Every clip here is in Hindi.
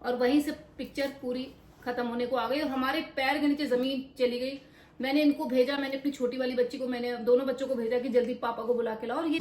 और वहीं से पिक्चर पूरी खत्म होने को आ गई और हमारे पैर के नीचे जमीन चली गई। मैंने इनको भेजा, मैंने अपनी छोटी वाली बच्ची को, मैंने दोनों बच्चों को भेजा कि जल्दी पापा को बुला के लाओ। और ये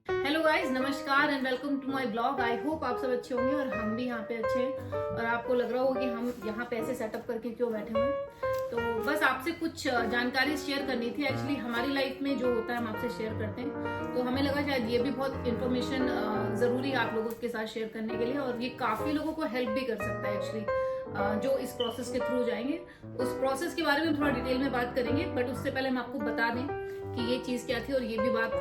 हेलो गाइस, नमस्कार and welcome to my blog. I hope आप सब अच्छे होंगे और हम भी यहाँ पे अच्छे हैं। और आपको लग रहा होगा कि हम यहाँ पे ऐसे सेटअप करके क्यों बैठे हुए हैं, तो बस आपसे कुछ जानकारी शेयर करनी थी। एक्चुअली हमारी लाइफ में जो होता है हम आपसे शेयर करते हैं, तो हमें लगा शायद ये भी बहुत इन्फॉर्मेशन जरूरी है आप लोगों के साथ शेयर करने के लिए, और ये काफी लोगों को हेल्प भी कर सकता है एक्चुअली जो इस प्रोसेस के थ्रू जाएंगे। उस प्रोसेस के बारे में थोड़ा डिटेल में बात करेंगे, बट उससे पहले हम आपको बता दें कि ये चीज क्या थी, और ये भी बात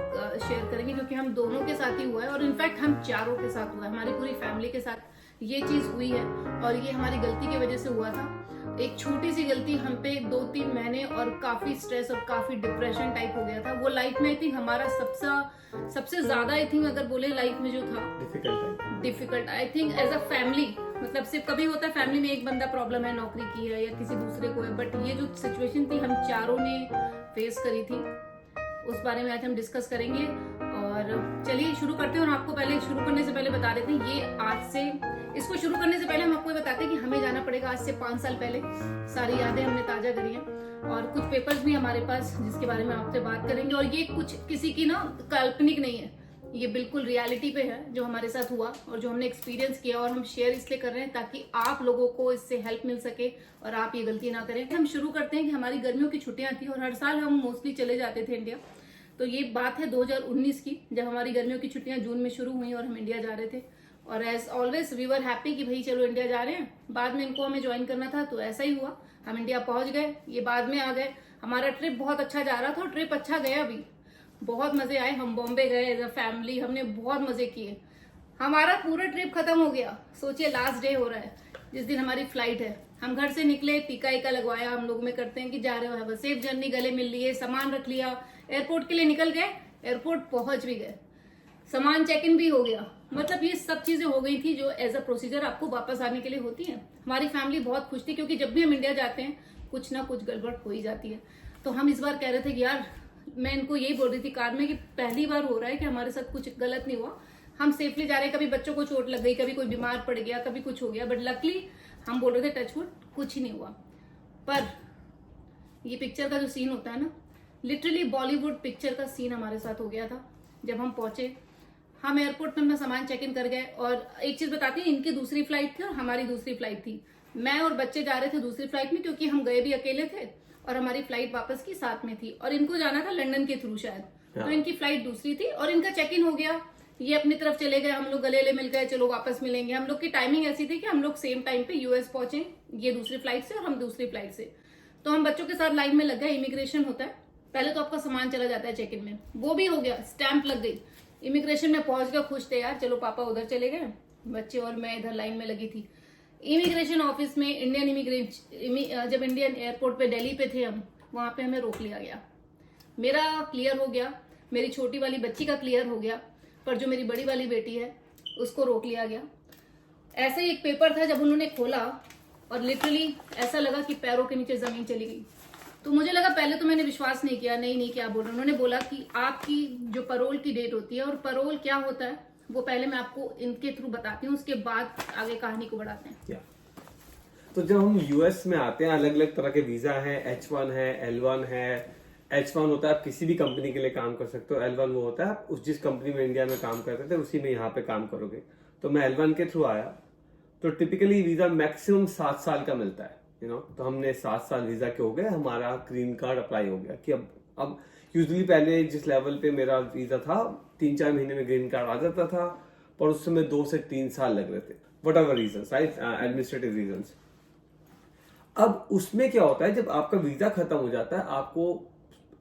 शेयर करेंगे क्योंकि हम दोनों के साथ ही हुआ है, और इनफैक्ट हम चारों के साथ हुआ है, हमारी पूरी फैमिली के साथ ये चीज हुई है। और ये हमारी गलती की वजह से हुआ था, एक छोटी सी गलती हम पे 2-3 महीने और काफी स्ट्रेस और काफी डिप्रेशन टाइप हो गया था। वो लाइफ में आई थिंक हमारा सबसे ज्यादा आई थिंक अगर बोले लाइफ में जो था difficult, I think as a family, मतलब सिर्फ कभी होता है फैमिली में एक बंदा प्रॉब्लम है, नौकरी की है या किसी दूसरे को है, बट ये जो सिचुएशन थी हम चारों ने फेस करी थी, उस बारे में आज हम डिस्कस करेंगे। और चलिए शुरू करते हैं। और आपको पहले शुरू करने से पहले बता देते हैं, ये आज से इसको शुरू करने से पहले हम आपको ये बताते हैं कि हमें जाना पड़ेगा आज से 5 साल पहले। सारी यादें हमने ताजा करी हैं और कुछ पेपर्स भी हमारे पास जिसके बारे में आपसे बात करेंगे। और ये कुछ किसी की ना काल्पनिक नहीं है, ये बिल्कुल रियलिटी पे है जो हमारे साथ हुआ और जो हमने एक्सपीरियंस किया, और हम शेयर इसलिए कर रहे हैं ताकि आप लोगों को इससे हेल्प मिल सके और आप ये गलती ना करें। हम शुरू करते हैं कि हमारी गर्मियों की छुट्टियां थी और हर साल हम मोस्टली चले जाते थे इंडिया। तो ये बात है 2019 की, जब हमारी गर्मियों की छुट्टियां जून में शुरू हुई और हम इंडिया जा रहे थे। और as always we were happy कि भाई चलो इंडिया जा रहे हैं। बाद में इनको हमें ज्वाइन करना था, तो ऐसा ही हुआ, हम इंडिया पहुंच गए, ये बाद में आ गए। हमारा ट्रिप बहुत अच्छा जा रहा था और ट्रिप अच्छा गया भी, बहुत मजे आए। हम बॉम्बे गए एज अ फैमिली, हमने बहुत मजे किए। हमारा पूरा ट्रिप खत्म हो गया, सोचिए लास्ट डे हो रहा है जिस दिन हमारी फ्लाइट है। हम घर से निकले, टीका ईका लगवाया, हम लोग में करते हैं कि जा रहे हो, बस सेफ जर्नी, गले मिल लिए, सामान रख लिया, एयरपोर्ट के लिए निकल गए, एयरपोर्ट पहुंच भी गए, सामान चेक इन भी हो गया। मतलब ये सब चीजें हो गई थी जो एज अ प्रोसीजर आपको वापस आने के लिए होती है। हमारी फैमिली बहुत खुश थी क्योंकि जब भी हम इंडिया जाते हैं कुछ ना कुछ गड़बड़ हो ही जाती है। तो हम इस बार कह रहे थे कि यार, मैं इनको यही बोल रही थी कार में कि पहली बार हो रहा है कि हमारे साथ कुछ गलत नहीं हुआ, हम सेफली जा रहे हैं। कभी बच्चों को चोट लग गई, कभी कोई बीमार पड़ गया, कभी कुछ हो गया, बट लकली हम बोल रहे थे टचवुड कुछ ही नहीं हुआ। पर ये पिक्चर का जो सीन होता है ना, लिटरली बॉलीवुड पिक्चर का सीन हमारे साथ हो गया था। जब हम पहुंचे, हम एयरपोर्ट में अपना सामान चेक इन कर गए। और एक चीज बताती हूँ, इनकी दूसरी फ्लाइट थी और हमारी दूसरी फ्लाइट थी। मैं और बच्चे जा रहे थे दूसरी फ्लाइट में क्योंकि हम गए भी अकेले थे और हमारी फ्लाइट वापस की साथ में थी, और इनको जाना था लंदन के थ्रू शायद, तो इनकी फ्लाइट दूसरी थी और इनका चेक इन हो गया, ये अपनी तरफ चले गए, हम लोग गले मिल गए, चलो वापस मिलेंगे। हम लोग की टाइमिंग ऐसी थी कि हम लोग सेम टाइम पे यूएस पहुंचे, ये दूसरी फ्लाइट से और हम दूसरी फ्लाइट से। तो हम बच्चों के साथ लाइन में लग गए। इमिग्रेशन होता है, पहले तो आपका सामान चला जाता है चेक इन में, वो भी हो गया, स्टैंप लग गई। इमिग्रेशन में पहुंच गए, खुश थे यार, चलो पापा उधर चले गए, बच्चे और मैं इधर लाइन में लगी थी। इमिग्रेशन ऑफिस में जब इंडियन एयरपोर्ट पे दिल्ली पे थे हम, वहां पे हमें रोक लिया गया। मेरा क्लियर हो गया, मेरी छोटी वाली बच्ची का क्लियर हो गया, पर जो मेरी बड़ी वाली बेटी है उसको रोक लिया गया। ऐसे ही एक पेपर था, जब उन्होंने खोला और लिटरली ऐसा लगा कि पैरों के नीचे जमीन चली गई। तो मुझे लगा, पहले तो मैंने विश्वास नहीं किया, नहीं क्या बोल रहे। उन्होंने बोला कि आपकी जो परोल की डेट होती है, और परोल क्या होता है वो पहले मैं आपको इनके थ्रू बताती हूँ, उसके बाद आगे कहानी को बढ़ाते हैं। तो जब हम यूएस में आते हैं, अलग अलग तरह के वीजा है, H1 है, L1 है। H1 होता है आप किसी भी कंपनी के लिए काम कर सकते हो, L1 वो होता है आप उस जिस कंपनी में इंडिया में काम करते थे उसी में यहाँ पे काम करोगे। तो मैं L1 के थ्रू आया। तो टिपिकली वीजा मैक्सिमम 7 साल का मिलता है, तो हमने 7 साल वीजा के हो गए, हमारा ग्रीन कार्ड अप्लाई हो गया। कि अब यूजुअली पहले जिस लेवल पे मेरा वीजा था 3-4 महीने में ग्रीन कार्ड आ जाता था, पर उस समय 2 से 3 साल लग रहे थे, whatever reason, right, administrative reason. अब उसमें क्या होता है, जब आपका वीजा खत्म हो जाता है, आपको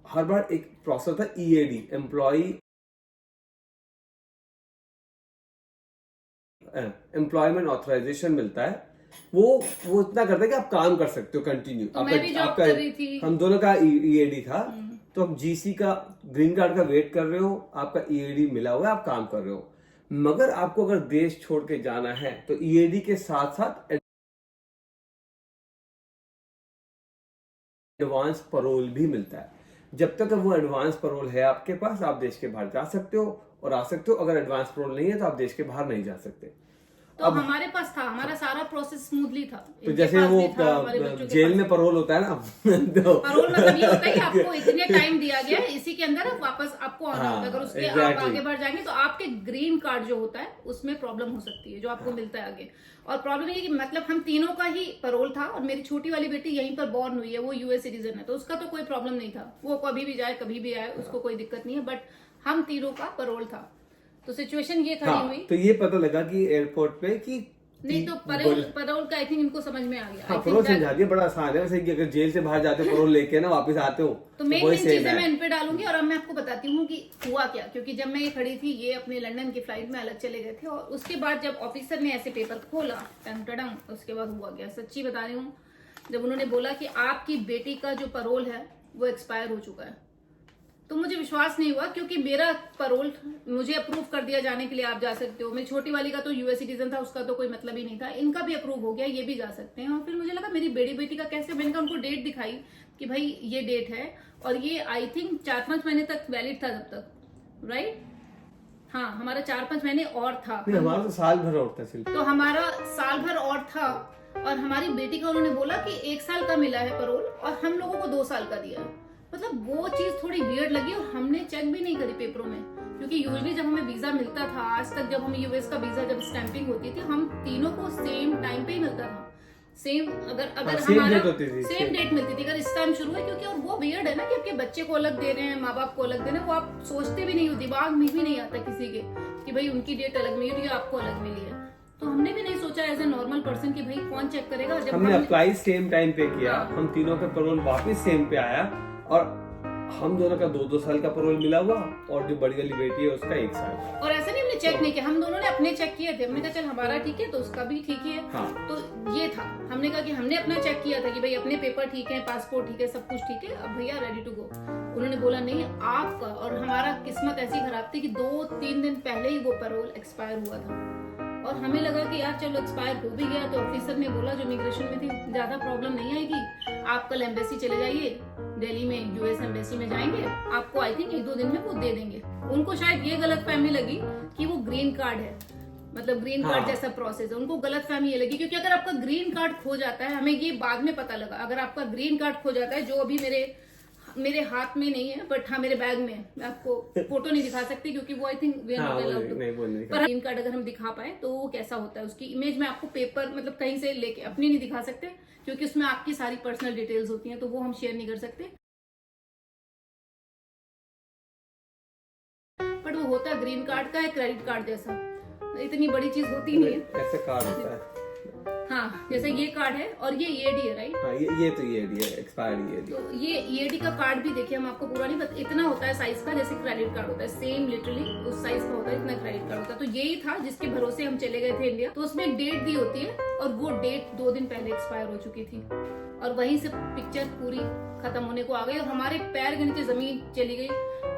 हर बार एक प्रोसेस था, EAD, एम्प्लॉयमेंट ऑथराइजेशन मिलता है। वो इतना करता है कि आप काम कर सकते हो कंटिन्यू। तो मैं भी जॉब कर रही थी, हम दोनों का EAD था। तो आप GC का ग्रीन कार्ड का वेट कर रहे हो, आपका EAD मिला हुआ है, आप काम कर रहे हो। मगर आपको अगर देश छोड़ के जाना है तो EAD के साथ साथ एडवांस परोल भी मिलता है। जब तक वो एडवांस परोल है आपके पास, आप देश के बाहर जा सकते हो और आ सकते हो। अगर एडवांस परोल नहीं है तो आप देश के बाहर नहीं जा सकते। तो अब हमारे पास था, हमारा सारा प्रोसेस स्मूथली था। तो जैसे वो जेल में परोल होता है ना तो परोल मतलब ये होता है कि आपको इतने टाइम दिया गया है, इसी के अंदर वापस आपको आना होता है। अगर उसके आप आगे बढ़ जाएंगे तो आपके ग्रीन कार्ड जो होता है उसमें प्रॉब्लम हो सकती है, जो आपको मिलता है आगे। और प्रॉब्लम ये कि मतलब हम तीनों का ही परोल था, और मेरी छोटी वाली बेटी यहीं पर बॉर्न हुई है, वो यूएस सिटीजन है, तो उसका तो कोई प्रॉब्लम नहीं था, वो कभी भी जाए कभी भी आए, उसको कोई दिक्कत नहीं है। बट हम तीनों का परोल था, तो सिचुएशन ये खड़ी हुई। तो ये पता लगा कि एयरपोर्ट पे कि नहीं, तो परोल का आई थिंक इनको समझ में आ गया। हाँ, परोल समझा दिया, बड़ा आसान है वैसे कि अगर जेल से बाहर जाते हो परोल लेके ना वापस आते हो तो मेन चीजें मैं इन पे डालूंगी। और अब मैं आपको बताती हूँ कि हुआ क्या, क्योंकि जब मैं ये खड़ी थी, ये अपने लंदन की फ्लाइट में अलग चले गए थे, और उसके बाद जब ऑफिसर ने ऐसे पेपर खोला टंग टडंग, उसके बाद हुआ गया। सच्ची बता रही हूँ, जब उन्होंने बोला कि आपकी बेटी का जो परोल है वो एक्सपायर हो चुका है, तो मुझे विश्वास नहीं हुआ, क्योंकि मेरा परोल मुझे अप्रूव कर दिया जाने के लिए आप जा सकते हो। मेरी छोटी वाली का तो यूएस सिटीजन था, उसका तो कोई मतलब ही नहीं था, इनका भी अप्रूव हो गया, ये भी जा सकते हैं। और फिर मुझे लगा मेरी बड़ी बेटी का कैसे, मैंने कहा उनको डेट दिखाई कि भाई ये डेट है, और ये आई थिंक 4-5 महीने तक वैलिड था तब तक, राइट? हाँ, हमारा 4-5 महीने और था। हमारा तो साल भर और था सिर्फ। तो हमारा साल भर और था, और हमारी बेटी का उन्होंने बोला कि 1 साल का मिला है परोल, और हम लोगों को 2 साल का दिया है। मतलब वो चीज थोड़ी वियर्ड लगी, और हमने चेक भी नहीं करी पेपरों में, क्योंकि यूजुअली जब हमें वीजा मिलता था, आज तक जब हमें यूएस का वीजा जब स्टैंपिंग होती थी, हम तीनों को सेम टाइम पे ही मिलता था। सेम अगर हमारा सेम डेट मिलती थी। अगर इस टाइम शुरू है, क्योंकि और वो वियर्ड है ना कि आपके बच्चे को अलग दे रहे हैं, माँ बाप को अलग दे रहे हैं, वो आप सोचते भी नहीं हो, दिमाग में भी नहीं आता किसी के कि भाई उनकी डेट अलग मिली है, आपको अलग मिली है। तो हमने भी नहीं सोचा एज ए नॉर्मल पर्सन कि भाई कौन चेक करेगा। जब हमने अप्लाई सेम टाइम पे किया, हम तीनों का परोल वापस सेम पे आया, और हम दोनों का 2-2 साल का परोल मिला हुआ, और जो बड़ी वाली बेटी है उसका 1 साल। और ऐसा नहीं हमने चेक नहीं किया, हम दोनों ने अपने चेक किए थे। हमने कहा चल हमारा ठीक है तो उसका भी ठीक ही है। हाँ। तो ये था, हमने कहा कि हमने अपना चेक किया था कि भाई अपने पेपर ठीक है, पासपोर्ट ठीक है, सब कुछ ठीक है, अब भैया रेडी टू गो। उन्होंने बोला नहीं आपका, और हमारा किस्मत ऐसी खराब थी कि 2-3 दिन पहले ही वो परोल एक्सपायर हुआ था, और हमें लगा कि यार चलो एक्सपायर हो भी गया। तो ऑफिसर ने बोला जो इमिग्रेशन में थी, ज्यादा प्रॉब्लम नहीं आएगी, आप कल एम्बेसी चले जाइए, दिल्ली में यूएस एम्बेसी में जाएंगे, आपको आई थिंक 1-2 दिन में वो दे देंगे। उनको शायद ये गलतफहमी लगी कि वो ग्रीन कार्ड है, मतलब ग्रीन कार्ड जैसा प्रोसेस है, उनको गलतफहमी ये लगी। क्योंकि अगर आपका ग्रीन कार्ड खो जाता है, हमें ये बाद में पता लगा, अगर आपका ग्रीन कार्ड खो जाता है, जो अभी मेरे हाथ में नहीं है, बट हाँ मेरे बैग में है, मैं आपको फोटो नहीं दिखा सकती क्योंकि वो I think we are not allowed, पर ग्रीन कार्ड अगर हम दिखा पाए तो वो कैसा होता है, उसकी इमेज में आपको पेपर मतलब कहीं से लेके अपनी नहीं दिखा सकते, क्योंकि उसमें आपकी सारी पर्सनल डिटेल्स होती हैं, तो वो हम शेयर नहीं कर सकते। बट वो होता है ग्रीन कार्ड का है क्रेडिट कार्ड जैसा, इतनी बड़ी चीज होती नहीं है, ऐसा कार्ड होता है। हाँ, जैसे ये कार्ड है और ये ईएडी है, राइट? हाँ, ये तो ईएडी है, एक्सपायर्ड ईएडी। तो ये ईएडी का कार्ड भी देखिए, हम आपको पूरा नहीं पता, इतना होता है साइज का जैसे क्रेडिट कार्ड होता है, सेम लिटरली उस साइज का होता है, इतना क्रेडिट कार्ड होता है। तो यही था जिसके भरोसे हम चले गए थे इंडिया। तो उसमें एक डेट दी होती है, और वो डेट 2 दिन पहले एक्सपायर हो चुकी थी, और वहीं से पिक्चर पूरी खत्म होने को आ गई, और हमारे पैर के नीचे जमीन चली गई।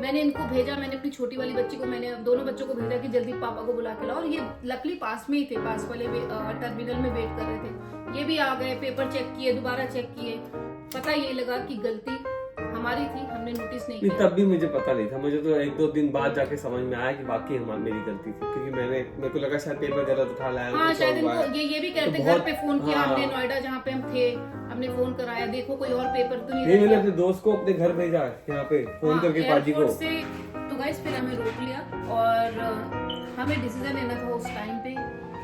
मैंने इनको भेजा, मैंने अपनी छोटी वाली बच्ची को, मैंने दोनों बच्चों को भेजा कि जल्दी पापा को बुला के लाओ, और ये लकली पास में ही थे, पास वाले टर्मिनल में वेट कर रहे थे। ये भी आ गए, पेपर चेक किए, दोबारा चेक किए, पता ये लगा कि गलती हमारी थी, हमने नोटिस नहीं किया। तब भी मुझे पता नहीं था, मुझे तो 1-2 दिन बाद जाके समझ में आया कि वाकई मेरी गलती थी, क्योंकि मेरे को लगा शायद पेपर गलत उठा लाया। हाँ, शायद इनको ये भी कहते घर पे फोन किया हमने, नोएडा जहाँ पे हम थे, हमने फोन कराया, देखो कोई और पेपर तो नहीं। मैंने अपने दोस्त को अपने घर भेजा, यहाँ पे फोन करके पाजी को। तो गाइस फिर हमें रोक लिया, और हमें डिसीजन लेना था उस टाइम पे,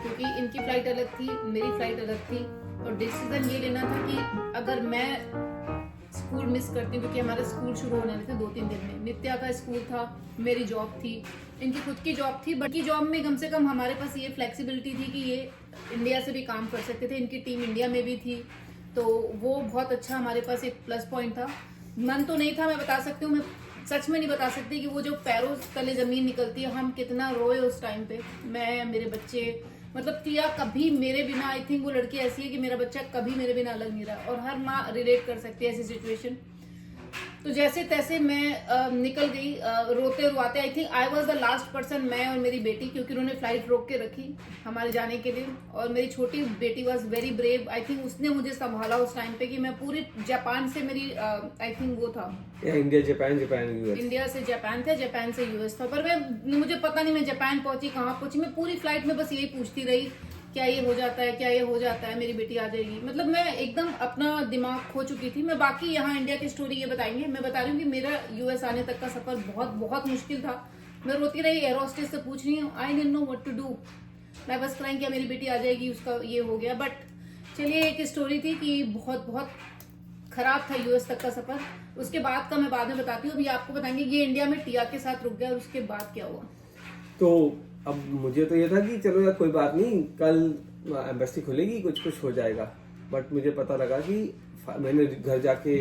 क्योंकि इनकी फ्लाइट अलग थी, मेरी फ्लाइट अलग थी, और डिसीजन ये लेना था कि अगर मैं स्कूल मिस करती हूँ, क्योंकि हमारा स्कूल शुरू होने वाले थे 2-3 दिन में, नित्या का स्कूल था, मेरी जॉब थी, इनकी खुद की जॉब थी, बट की जॉब में कम से कम हमारे पास ये फ्लेक्सिबिलिटी थी कि ये इंडिया से भी काम कर सकते थे, इनकी टीम इंडिया में भी थी, तो वो बहुत अच्छा हमारे पास एक प्लस पॉइंट था। मन तो नहीं था, मैं बता सकती हूँ, मैं सच में नहीं बता सकती कि वो जो पैरों तले जमीन निकलती है, हम कितना रोए उस टाइम पे, मैं, मेरे बच्चे, मतलब टिया कभी मेरे बिना, आई थिंक वो लड़की ऐसी है कि मेरा बच्चा कभी मेरे बिना अलग नहीं रहा, और हर माँ रिलेट कर सकती है ऐसी सिचुएशन। तो जैसे तैसे मैं निकल गई रोते रुआते। I think I was the last person, मैं और मेरी बेटी, क्योंकि उन्होंने फ्लाइट रोक के रखी हमारे जाने के लिए। और मेरी छोटी बेटी was very brave. I think उसने मुझे संभाला उस टाइम पे कि मैं पूरी जापान से मेरी आई थिंक वो था इंडिया जापान यूएस, इंडिया से जापान था, जापान से यूएस था। पर मैं मुझे पता नहीं मैं जापान पहुंची कहाँ पहुंची। मैं पूरी फ्लाइट में बस यही पूछती रही क्या ये हो जाता है, क्या ये हो जाता है, मेरी बेटी आ जाएगी। मतलब मैं एकदम अपना दिमाग खो चुकी थी। मैं बाकी यहाँ इंडिया की स्टोरी ये बताएंगे। मैं बता रही हूँ कि मेरा यूएस आने तक का सफर बहुत बहुत मुश्किल था। मैं रोती रही, एयर होस्टेस से पूछ रही हूँ, I didn't know what to do. मैं बस क्राइंग क्या मेरी बेटी आ जाएगी, उसका ये हो गया। बट चलिए, एक स्टोरी थी कि बहुत बहुत खराब था यूएस तक का सफर। उसके बाद का मैं बाद में बताती हूँ। अभी आपको बताएंगे ये इंडिया में टिया के साथ रुक गया और उसके बाद क्या हुआ। तो अब मुझे तो ये था कि चलो यार कोई बात नहीं, कल एम्बेसी खुलेगी, कुछ कुछ हो जाएगा। बट मुझे पता लगा कि मैंने घर जाके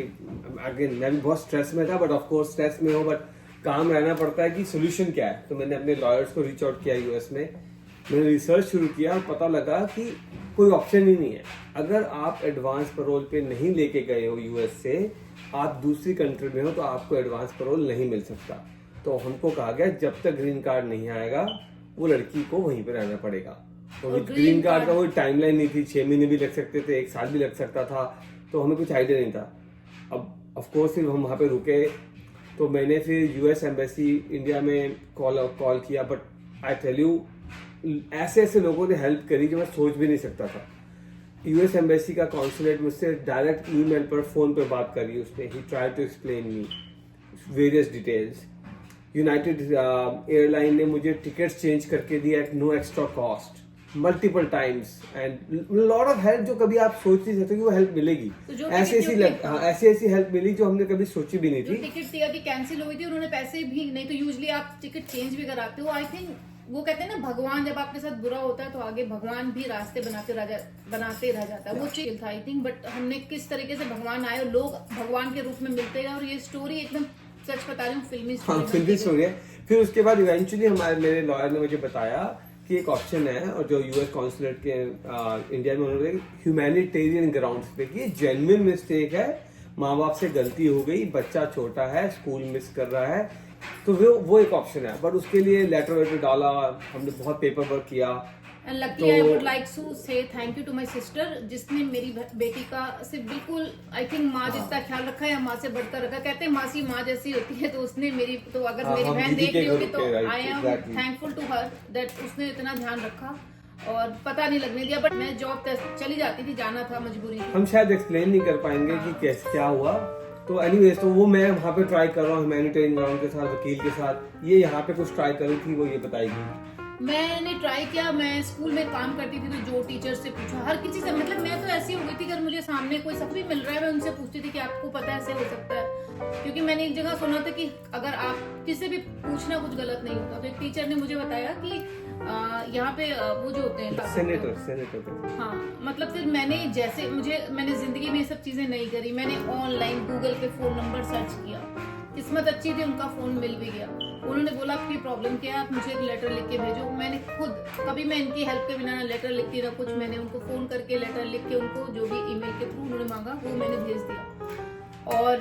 अगेन मैं भी बहुत स्ट्रेस में था। बट ऑफ कोर्स स्ट्रेस में हो बट काम रहना पड़ता है कि सोल्यूशन क्या है। तो मैंने अपने लॉयर्स को रीच आउट किया यूएस में, मैंने रिसर्च शुरू किया और पता लगा कि कोई ऑप्शन ही नहीं है। अगर आप एडवांस पैरोल पे नहीं लेके गए हो यूएस से, आप दूसरी कंट्री में हो तो आपको एडवांस पैरोल नहीं मिल सकता। तो हमको कहा गया जब तक ग्रीन कार्ड नहीं आएगा वो लड़की को वहीं पे रहना पड़ेगा। तो ग्रीन कार्ड का कोई टाइमलाइन नहीं थी, 6 महीने भी लग सकते थे, 1 साल भी लग सकता था। तो हमें कुछ आइडिया नहीं था। अब ऑफ कोर्स फिर हम वहाँ पे रुके। तो मैंने फिर यूएस एम्बेसी इंडिया में कॉल किया। बट आई टेल यू, ऐसे ऐसे लोगों ने हेल्प करी जो मैं सोच भी नहीं सकता था। यूएस एम्बेसी का कॉन्सुलेट मुझसे डायरेक्ट ईमेल पर फोन पे बात करी उसने। He try to explain me various details. United airline ने मुझे टिकट्स चेंज करके दिया at no extra cost multiple times and lot of help जो कभी आप सोच नहीं सकते कि वो हेल्प मिलेगी। तो ऐसी हेल्प मिली जो हमने कभी सोची भी नहीं थी। टिकट टिया की कैंसिल हुई थी, उन्होंने पैसे भी नहीं तो यूजुअली आप टिकट चेंज भी कराते हो। आई थिंक वो कहते हैं ना, भगवान जब आपके साथ बुरा होता है तो आगे भगवान भी रास्ते बनाते रह जाता है। वो चीज था आई थिंक। बट हमने किस तरीके से भगवान आए और लोग भगवान के रूप में मिलते हैं। और ये स्टोरी एकदम सच बता रही हूँ, फिल्मी स्टोरी है। फिर उसके बाद इवेंचुअली मेरे लॉयर ने मुझे बताया कि एक ऑप्शन है और जो यूएस कॉन्सुलेट के इंडिया में उन्होंने ह्यूमैनिटेरियन ग्राउंड्स पे की जेन्युइन मिस्टेक है, माँ बाप से गलती हो गई, बच्चा छोटा है, स्कूल मिस कर रहा है, तो वो एक ऑप्शन है। बट उसके लिए लेटर डाला, हमने बहुत पेपर वर्क किया। And luckily I would like to say thank you to my sister, जिसने मेरी बेटी का सिर्फ बिल्कुल आई थिंक माँ जितना ख्याल रखा है या माँ से बढ़कर रखा। कहते हैं मासी माँ जैसी होती है, तो उसने मेरी, तो अगर मेरी बहन देख रही होगी तो I am thankful to her that उसने इतना ध्यान रखा और पता नहीं लगने दिया। बट मैं जॉब चली जाती थी, जाना था, मजबूरी थी। हम शायद एक्सप्लेन नहीं कर पाएंगे कि कैसे क्या हुआ। तो एनीवेज, तो वो मैं वहाँ पे ट्राई कर रहा हूँ ह्यूमैनिटेरियन ग्राउंड के साथ, वकील के साथ। ये यहाँ पे कुछ ट्राई करी थी, वो ये बताएगी। मैंने ट्राई किया। मैं स्कूल में काम करती थी तो जो टीचर से पूछा, हर किसी से, मतलब मैं तो ऐसी हो गई थी, अगर मुझे सामने कोई सब भी मिल रहा है मैं उनसे पूछती थी कि आपको पता है ऐसे हो सकता है। क्योंकि मैंने एक जगह सुना था कि अगर आप किसी भी पूछना कुछ गलत नहीं होता। तो एक टीचर ने मुझे बताया कि यहाँ पे वो जो होते हैं सेनेटर। हाँ, मतलब फिर मैंने मैंने जिंदगी में ये सब चीजें नहीं करी। मैंने ऑनलाइन गूगल पे फोन नंबर सर्च किया, किस्मत अच्छी थी, उनका फोन मिल भी गया। उन्होंने बोला आपकी प्रॉब्लम क्या है, आप मुझे एक लेटर लिख के भेजो। मैंने खुद, कभी मैं इनकी हेल्प के बिना ना लेटर लिखती ना कुछ, मैंने उनको फोन करके लेटर लिख के उनको जो भी ईमेल के थ्रू उन्होंने मांगा वो मैंने भेज दिया। और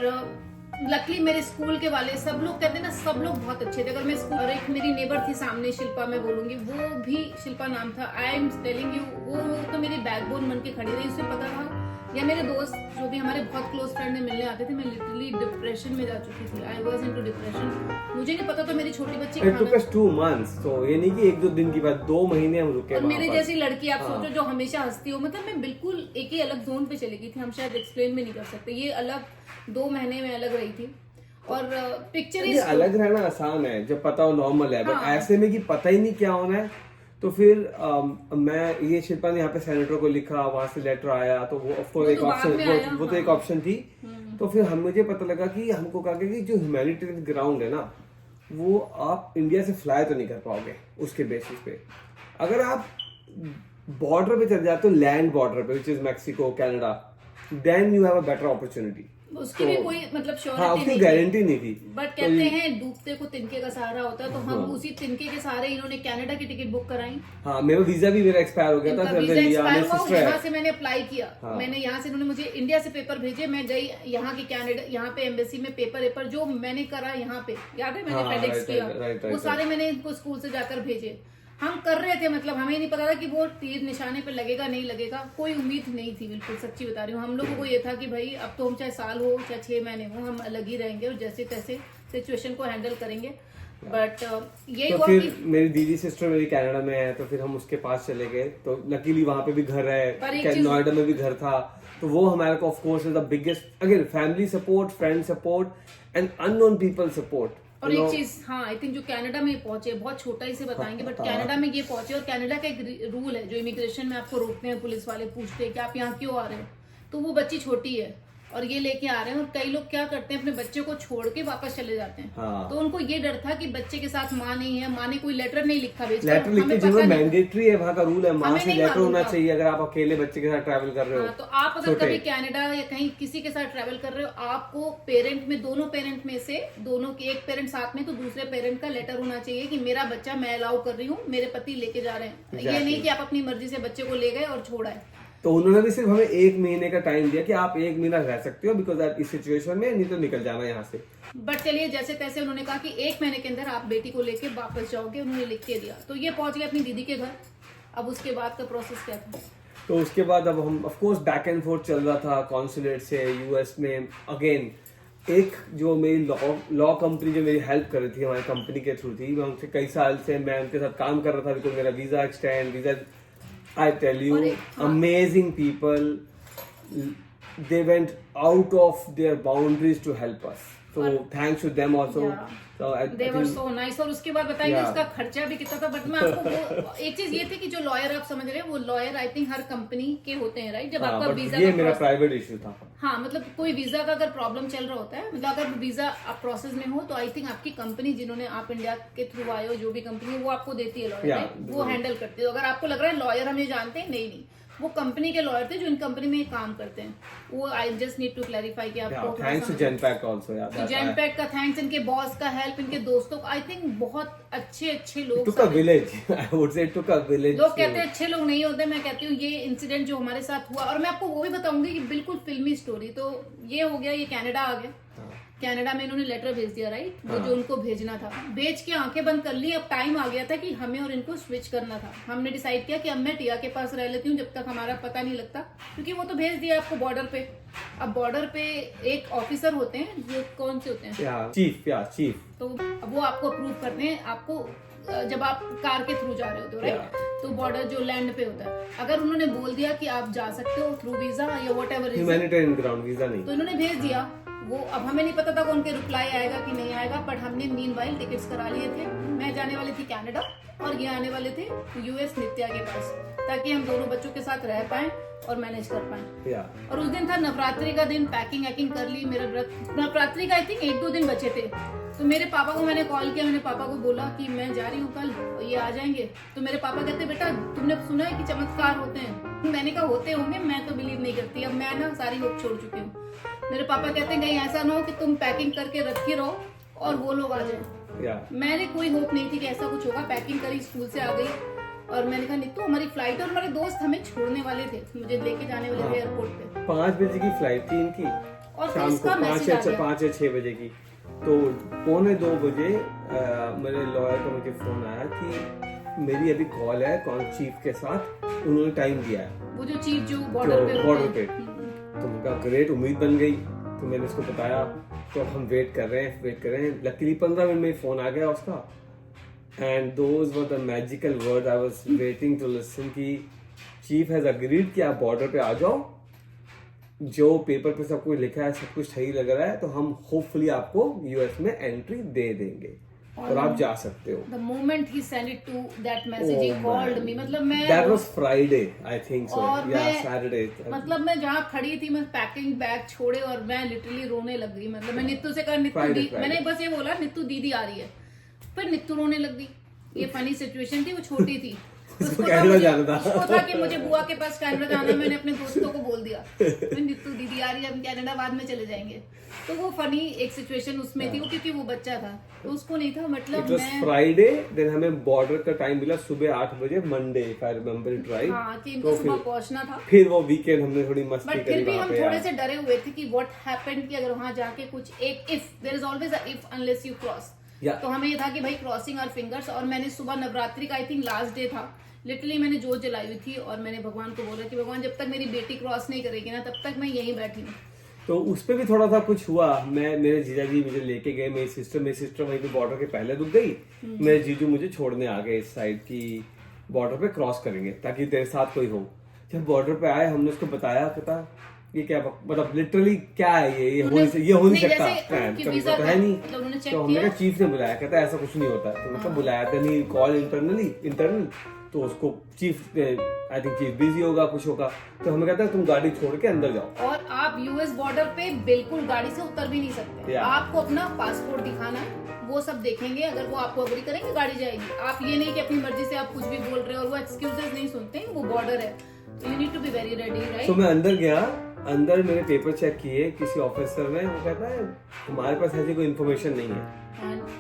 लकीली मेरे स्कूल के वाले सब लोग, कहते हैं ना, सब लोग बहुत अच्छे थे। अगर मैं स्कूल, और एक मेरी नेबर थी सामने, शिल्पा मैं बोलूंगी, वो भी शिल्पा नाम था। आई एम टेलिंग यू, वो तो मेरी बैकबोन बन के खड़ी रही। उसे पता था, या मेरे दोस्त जो भी हमारे बहुत क्लोज फ्रेंड मिलने आते थे, मैं लिटरली डिप्रेशन में जा चुकी थी। I was into depression. मुझे नहीं पता था मेरी छोटी बच्ची It took us 2 months, तो ये नहीं कि 1-2 दिन की बात, 2 महीने हम रुके। और मेरे जैसी लड़की आप सोचो जो हमेशा हंसती हो, मतलब मैं बिल्कुल एक ही अलग जोन पे चली गई थी। हम शायद एक्सप्लेन भी नहीं कर सकते। ये अलग 2 महीने में अलग रही थी। और पिक्चर ये अलग रहना आसान है जब पता हो, नॉर्मल है। बट ऐसे में कि पता ही नहीं क्या होना है, तो फिर मैं ये शिल्पा ने यहाँ पे सेनेटर को लिखा, वहां से लेटर आया, तो वो ऑफकोर्स एक ऑप्शन, वो तो एक ऑप्शन थी। तो फिर मुझे पता लगा कि हमको कहा कि जो ह्यूमैनिटेरियन ग्राउंड है ना, वो आप इंडिया से फ्लाई तो नहीं कर पाओगे उसके बेसिस पे। अगर आप बॉर्डर पे चले जाते हो, लैंड बॉर्डर पे, which is Mexico, Canada, then you have a better opportunity. उसकी भी कोई मतलब हाँ, श्योरिटी उसकी नहीं गारंटी नहीं थी। बट कहते हैं डूबते को तिनके का सहारा होता है, तो हम उसी तिनके के सहारे इन्होंने कनाडा की टिकट बुक कराई। हाँ, मेरा वीजा भी मेरा एक्सपायर हो गया था, इनका फिर वीजा मैंने लिया, एक्सपायर मेरे हुआ, सिस्टर यहाँ है। से मैंने अप्लाई किया। हाँ। मैंने यहाँ से उन्होंने मुझे इंडिया से पेपर भेजे, मैं गई यहाँ की कनाडा, यहाँ पे एम्बेसी में पेपर जो मैंने करा यहाँ पे, याद है मैंने हाँ, फेडेक्स right, किया, right, वो सारे मैंने इनको स्कूल से जाकर भेजे। हम कर रहे थे, मतलब हमें नहीं पता था कि वो तीर निशाने पे लगेगा नहीं लगेगा, कोई उम्मीद नहीं थी, बिल्कुल सच्ची बता रही हूँ। हम लोगों को ये था कि भाई अब तो हम चाहे साल हो चाहे 6 महीने हो, हम अलग ही रहेंगे और जैसे तैसे सिचुएशन को हैंडल करेंगे। बट यही तो हुआ फिर कि मेरी दीदी सिस्टर मेरी कनाडा में है, तो फिर हम उसके पास चले गए। तो लकीली वहां पे भी घर पर एक है, चीज- नोएडा में भी घर था। तो वो हमारे को of course the biggest, again family support, friend support and unknown people support. और एक चीज, हाँ आई थिंक जो कनाडा में पहुंचे, बहुत छोटा ही से बताएंगे, बट कनाडा में ये पहुंचे, और कनाडा का एक रूल है जो इमिग्रेशन में आपको रोकते हैं, पुलिस वाले पूछते हैं कि आप यहाँ क्यों आ रहे हो, तो वो बच्ची छोटी है और ये लेके आ रहे हैं, और कई लोग क्या करते हैं अपने बच्चे को छोड़ के वापस चले जाते हैं। हाँ। तो उनको ये डर था कि बच्चे के साथ माँ नहीं है, माँ ने कोई लेटर नहीं लिखा भेजकर, लेटर लिखते हमें जिन्होंने पता नहीं। मैंडेटरी है, वहां का रूल है, माँ हमें से नहीं लेटर मालूम होना था। चाहिए अगर आप अकेले बच्चे के साथ ट्रैवल कर रहे हो। हाँ, तो आप अगर छोटे। कभी कनाडा या कहीं किसी के साथ ट्रैवल कर रहे हो, आपको पेरेंट में, दोनों पेरेंट में से दोनों के, एक पेरेंट साथ में तो दूसरे पेरेंट का लेटर होना चाहिए कि मेरा बच्चा मैं अलाउ कर रही हूँ, मेरे पति लेके जा रहे हैं। ये Exactly. नहीं कि आप अपनी मर्जी से बच्चे को ले गए और छोड़ा है। तो उन्होंने भी सिर्फ हमें 1 महीने का टाइम दिया कि आप 1 महीना रह सकते हो, बिकॉज आप इस सिचुएशन में, नहीं तो निकल जाना यहाँ से। बट चलिए जैसे तैसे उन्होंने कहा कि 1 महीने के अंदर आप बेटी को लेके वापस जाओगे, उन्होंने लिख के दिया। तो ये पहुंच गए अपनी दीदी के घर। अब उसके बाद का प्रोसेस क्या था? तो उसके बाद अब हम of course back and fourth चल रहा था कॉन्सुलेट से यूएस में। अगेन एक जो मेरी लॉ कंपनी जो मेरी हेल्प कर रही थी, हमारी कंपनी के थ्रू थी, मैं उनसे कई साल से मैं उनके साथ काम कर रहा था, बिकॉज मेरा visa extend, visa, I tell you, amazing people. They went out of their boundaries to help us. So thanks to them also. Yeah. So I They were think- so nice। और उसके बाद बताइए Yeah. उसका खर्चा भी कितना था। बट मैं आपको वो एक चीज ये थी कि जो लॉयर आप समझ रहे हैं, वो lawyer I think her company के होते हैं, राइट? जब हाँ, आपका but वीजा ये का मेरा process- प्राइवेट इशू था। हाँ, मतलब कोई वीजा का अगर प्रॉब्लम चल रहा होता है, मतलब अगर वीजा आप प्रोसेस में हो, तो आई थिंक आपकी कंपनी, जिन्होंने आप इंडिया के थ्रू आए हो, जो भी कंपनी, वो आपको देती है लॉयर, Yeah, वो हैंडल करते हो। अगर आपको लग रहा है लॉयर हमें जानते हैं, नहीं, वो कंपनी के लॉयर थे जो इन कंपनी में काम करते हैं। वो I just need to clarify कि आपको thanks to Genpact also. Genpact का थैंक्स, इनके बॉस का हेल्प, इनके दोस्तों का, आई थिंक बहुत अच्छे लोग। टुक a village, I would say took a village. लोग कहते हैं अच्छे लोग नहीं होते, मैं कहती हूँ ये इंसिडेंट जो हमारे साथ हुआ, और मैं आपको वो भी बताऊंगी कि बिल्कुल फिल्मी स्टोरी। तो ये हो गया, ये कनाडा आ गया। कनाडा में इन्होंने लेटर भेज दिया, राइट? वो जो उनको भेजना था, भेज के आंखें बंद कर ली। अब टाइम आ गया था कि हमें और इनको स्विच करना था। हमने डिसाइड किया कि अब मैं टिया के पास रह लेती हूँ जब तक हमारा पता नहीं लगता, क्योंकि वो तो भेज दिया आपको बॉर्डर पे। अब बॉर्डर पे एक ऑफिसर होते हैं, जो कौन से होते हैं, चीफ। तो वो आपको अप्रूव करते हैं, आपको जब आप कार के थ्रू जा रहे होते हो, राइट? तो बॉर्डर जो लैंड पे होता है, अगर उन्होंने बोल दिया कि आप जा सकते हो थ्रू वीजा या what ever, humanitarian ground visa नहीं, तो इन्होंने भेज दिया। वो अब हमें नहीं पता था कि उनके रिप्लाई आएगा कि नहीं आएगा, बट हमने मीनवाइल टिकट्स करा लिए थे। मैं जाने वाली थी कनाडा और ये आने वाले थे यूएस नित्या के पास, ताकि हम दोनों बच्चों के साथ रह पाएं और मैनेज कर पाएं। और उस दिन था नवरात्रि का दिन, पैकिंग वैकिंग कर ली। मेरा व्रत नवरात्रि का आई थिंक 1-2 दिन बचे थे। तो मेरे पापा को मैंने कॉल किया, मैंने पापा को बोला कि मैं जा रही हूँ कल, ये आ जाएंगे। तो मेरे पापा कहते, बेटा तुमने सुना है कि चमत्कार होते हैं? मैंने कहा होते होंगे, मैं तो बिलीव नहीं करती। अब मैं ना सारी होप छोड़ चुकी हूँ। मेरे पापा कहते हैं कहीं ऐसा ना हो कि तुम पैकिंग करके रखे रहो और वो लोग आ जाए। मैंने कोई होप नहीं थी कि ऐसा कुछ होगा। पैकिंग करी, स्कूल से आ गई और मैंने कहा नीतू हमारी फ्लाइट है, और हमारे दोस्त हमें छोड़ने वाले थे, मुझे लेके जाने वाले थे एयरपोर्ट पे। 5 बजे की फ्लाइट थी इनकी, और फिर शाम को इसका मैसेज आ गया 5 या 6 बजे की। तो 1:45 बजे मेरे लॉयर का मुझे फोन आया कि मेरी अभी कॉल है चीफ के साथ, उन्होंने टाइम दिया है। वो जो चीफ जो बॉर्डर पे तो उनका ग्रेट उम्मीद बन गई। तो मैंने उसको बताया, तो हम वेट कर रहे हैं। लकीली 15 मिनट में फोन आ गया उसका, and those were the magical word I was waiting to listen कि चीफ हैज अग्रीड कि आप बॉर्डर पे आ जाओ, जो पेपर पे सब कुछ लिखा है सब कुछ सही लग रहा है, तो हम होपफुली आपको यूएस में एंट्री दे देंगे और आप जा सकते हो। The moment he sent it to that message, he called me, मतलब मैं That was Friday, I think so. और Yeah, मैं Saturday. मतलब मैं जहाँ खड़ी थी, मैं पैकिंग बैग छोड़े और मैं लिटरली रोने लग गई। मतलब मैं नित्तू से कहा, नित्तू Friday. मैंने बस ये बोला नित्तू दीदी आ रही है, फिर नित्तू रोने लग गई। ये फनी सिचुएशन थी, वो छोटी थी। उसको कनाडा जाना था। उसको था कि मुझे बुआ के पास कनाडा जाना है। मैंने अपने दोस्तों को बोल दिया, नीतू दीदी आ रही है, हम कनाडा बाद में चले जाएंगे। तो वो फनी एक सिचुएशन उसमें थी, वो क्योंकि वो बच्चा था तो उसको नहीं था, मतलब मैं फ्राइडे देन हमें बॉर्डर का टाइम मिला सुबह 8 बजे Monday, if I remember it right. हाँ कि इनको सुबह पहुंचना था। फिर वो वीकेंड हमने थोड़ी मस्ती बट करी फिर भी वहाँ हम पे थोड़े यार। से डरे हुए थे कि व्हाट हैपेंड, कि अगर वहां जाके कुछ एक if there is always a if unless you cross. Yeah. तो हमें ये था कि भाई क्रॉसिंग आवर फिंगर्स। और मैंने सुबह नवरात्रि का आई थिंक लास्ट डे था, लिटरली मैंने जोत जलाई हुई थी और मैंने भगवान को बोला कि भगवान जब तक मेरी बेटी क्रॉस नहीं करेगी ना तब तक मैं यहीं बैठी हूँ। तो उस पे भी थोड़ा सा कुछ हुआ। मेरे जीजा जी मुझे लेके गए, मेरी सिस्टर वहीं पे बॉर्डर के पहले रुक गई। मेरे जीजू मुझे छोड़ने आ गए इस साइड की बॉर्डर पे क्रॉस करेंगे ताकि तेरे साथ कोई हो। जब बॉर्डर पे आए हमने उसको बताया, कहता ये क्या, मतलब लिटरली क्या है ये हो नहीं सकता, तो है नहीं। तो हमने कहा चीफ ने बुलाया, कहता ऐसा कुछ नहीं होता। तो मतलब बुलाया था नहीं, कॉल इंटरनल तो उसको chief I think chief busy होगा, कुछ होगा। तो हमें कहता है तुम गाड़ी छोड़ के अंदर जाओ। और आप यूएस बॉर्डर पे बिल्कुल गाड़ी से उतर भी नहीं सकते। आपको अपना पासपोर्ट दिखाना है, वो सब देखेंगे, अगर वो आपको अग्री करेंगे गाड़ी जाएगी। आप ये नहीं कि अपनी मर्जी से आप कुछ भी बोल रहे हो और वो एक्सक्यूजेस नहीं सुनते, वो बॉर्डर है, you need to be very ready, right. तो मैं अंदर गया, अंदर मेरे पेपर चेक किए किसी ऑफिसर ने, वो कहता है हमारे पास ऐसी कोई इन्फॉर्मेशन नहीं है।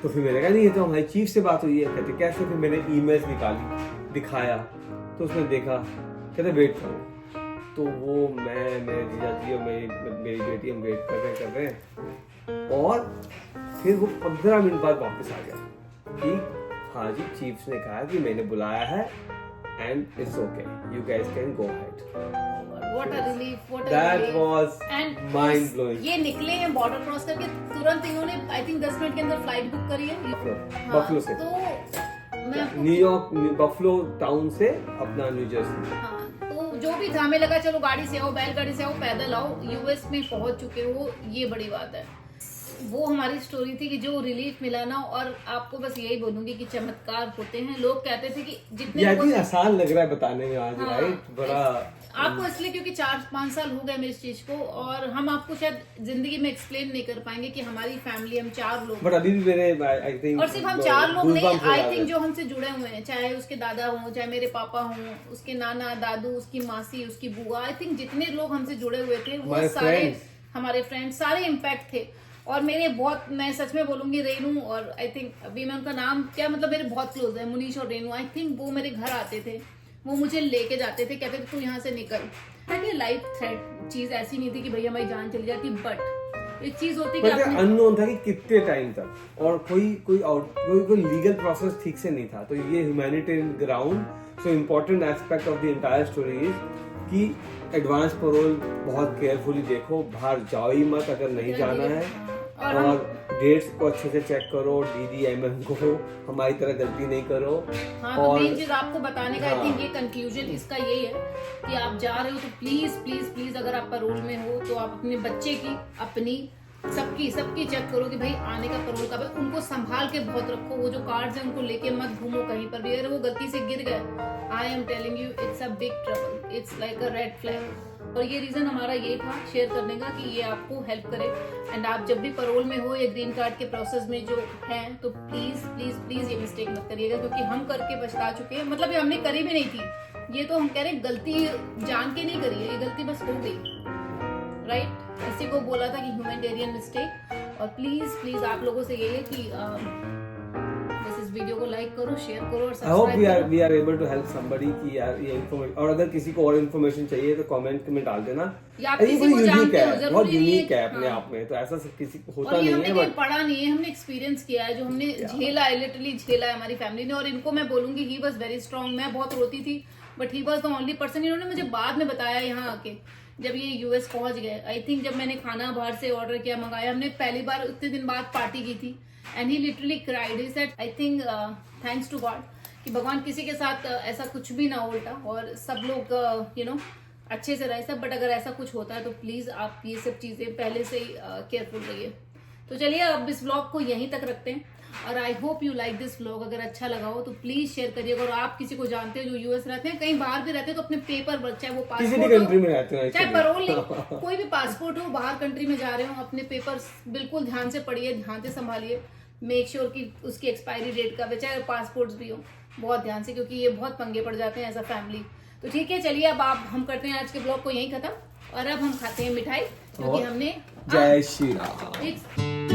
तो फिर मैंने कहा नहीं, ये तो हमारी चीफ से बात हुई है। कहते कैसे? फिर मैंने ईमेल्स निकाली, दिखाया, तो उसने देखा, कहते वेट करो। तो वो मेरे जीजा जी और मेरी बेटी हम वेट कर रहे हैं और फिर वो 15 मिनट बाद वापस आ गया कि हाँ जी चीफ ने कहा कि मैंने बुलाया है and it's okay, you guys can go ahead. What a relief, what a That relief. was And mind blowing. ये निकले हैं बॉर्डर क्रॉस करके, तुरंत इन्होंने आई थिंक 10 मिनट के अंदर फ्लाइट बुक करी है बफलो से, तो मैं आपको न्यूयॉर्क बफलो टाउन से अपना न्यू जर्सी। हाँ, तो जो भी था हमें लगा चलो गाड़ी से आओ, बैलगाड़ी से आओ, पैदल आओ, यूएस में पहुंच चुके हो, ये बड़ी बात है। वो हमारी स्टोरी थी कि जो रिलीफ मिला ना। और आपको बस यही बोलूंगी कि चमत्कार होते हैं। लोग कहते थे कि जितने ये भी आसान लग रहा है बताने में आज, हाँ, राइट? बड़ा आपको इसलिए क्योंकि 4-5 साल हो गए मेरे इस चीज को, और हम आपको शायद जिंदगी में एक्सप्लेन नहीं कर पाएंगे कि हमारी फैमिली, हम 4 लोग, बट अभी भी मेरे आई थिंक, और सिर्फ हम 4 लोग नहीं, आई थिंक जो हमसे जुड़े हुए हैं, चाहे उसके दादा हों, चाहे मेरे पापा हों, उसके नाना दादू, उसकी मासी, उसकी बुआ, आई थिंक जितने लोग हमसे जुड़े हुए थे वो सारे हमारे फ्रेंड्स, सारे इम्पैक्ट थे। और मेरे बहुत, मैं सच में बोलूंगी, रेनू और आई थिंक अभी मैं उनका नाम क्या, मतलब मेरे बहुत क्लोज है, मुनीश और रेनू, आई थिंक वो मेरे घर आते थे, वो मुझे लेके जाते थे, कहते थे तू यहाँ से निकल। ताकि लाइफ थ्रेट चीज ऐसी नहीं थी कि भैया हमारी जान चली जाती, बट एक चीज होती कि अननोन था कि कितने टाइम तक, और कोई लीगल प्रोसेस ठीक से नहीं था। तो ये humanitarian ground, so important aspect of the entire story is कि एडवांस पैरोल बहुत केयरफुली देखो, बाहर जाओ ही मत अगर नहीं जाना है, और डेट्स को अच्छे से चेक करो, DDMM को हमारी तरह गलती नहीं करो। हाँ, तो मेन चीज आपको बताने का आई थिंक ये कंक्लूजन इसका यही है कि आप जा रहे हो तो प्लीज प्लीज प्लीज अगर आप पैरोल में हो तो आप अपने बच्चे की, अपनी, सबकी चेक करो कि भाई आने का पैरोल कब है। उनको संभाल के बहुत रखो, वो जो कार्ड्स हैं उनको लेके मत घूमो कहीं पर भी। अगर वो गलती से गिर गए, I am telling you it's a big trouble, it's like a red flag. और ये रीजन हमारा ये था शेयर करने का कि ये आपको हेल्प करे। एंड आप जब भी पैरोल में हो या ग्रीन कार्ड के प्रोसेस में जो है, तो प्लीज प्लीज प्लीज ये मिस्टेक मत करिएगा, क्योंकि हम करके पछता चुके हैं। मतलब ये हमने करी भी नहीं थी, ये तो हम कह रहे हैं गलती जान के नहीं करी है, ये गलती बस हो गई, राइट? इसी को बोला था कि ह्यूमैनिटेरियन मिस्टेक। और प्लीज प्लीज आप लोगों से यही है कि इस वीडियो को लाइक करो, शेयर करो और सब्सक्राइब करो। We are able to help somebody कि यार ये इन्फॉर्मेशन, और अगर किसी को और इन्फॉर्मेशन चाहिए तो कमेंट में डाल देना। ये यूनिक है, बहुत यूनिक है अपने आप में, तो ऐसा किसी को होता नहीं है। बट पढ़ा नहीं है, हमने एक्सपीरियंस किया है, जो हमने झेला है, लिटरली झेला है हमारी फैमिली ने। और इनको मैं बोलूंगी ही वाज वेरी स्ट्रांग। मैं बहुत रोती थी, but he was the only person. इन्होंने मुझे बाद में बताया यहाँ आके, जब ये यूएस पहुंच गए, आई थिंक जब मैंने खाना बाहर से ऑर्डर किया, मंगाया, हमने पहली बार उतने दिन बाद पार्टी की थी, and he literally cried. He said I think thanks to God कि भगवान किसी के साथ ऐसा कुछ भी ना उल्टा, और सब लोग यू नो अच्छे से रहे सब। बट अगर ऐसा कुछ होता है तो प्लीज आप ये सब चीजें पहले से ही केयरफुल रहिए। तो चलिए अब इस व्लॉग को यहीं तक रखते हैं, और I hope you like this vlog. अगर अच्छा लगा हो तो प्लीज शेयर करिएगा। और आप किसी को जानते हो जो यूएस रहते हैं, कहीं बाहर भी रहते हैं, तो अपने पेपर वर्क, चाहे वो पासपोर्ट कंट्री में रहते हैं, चाहे पैरोल कोई भी पासपोर्ट हो, बाहर कंट्री में जा रहे हो, अपने पेपर बिल्कुल ध्यान से पढ़िए, ध्यान से संभालिए, मेक श्योर कि उसकी एक्सपायरी डेट का चाहे पासपोर्ट्स भी हो, बहुत ध्यान से, क्योंकि ये बहुत पंगे पड़ जाते हैं एज अ फैमिली। तो ठीक है, चलिए अब हम करते हैं आज के ब्लॉग को यहीं खत्म, और अब हम खाते हैं मिठाई, क्योंकि हमने जय श्री राम। एक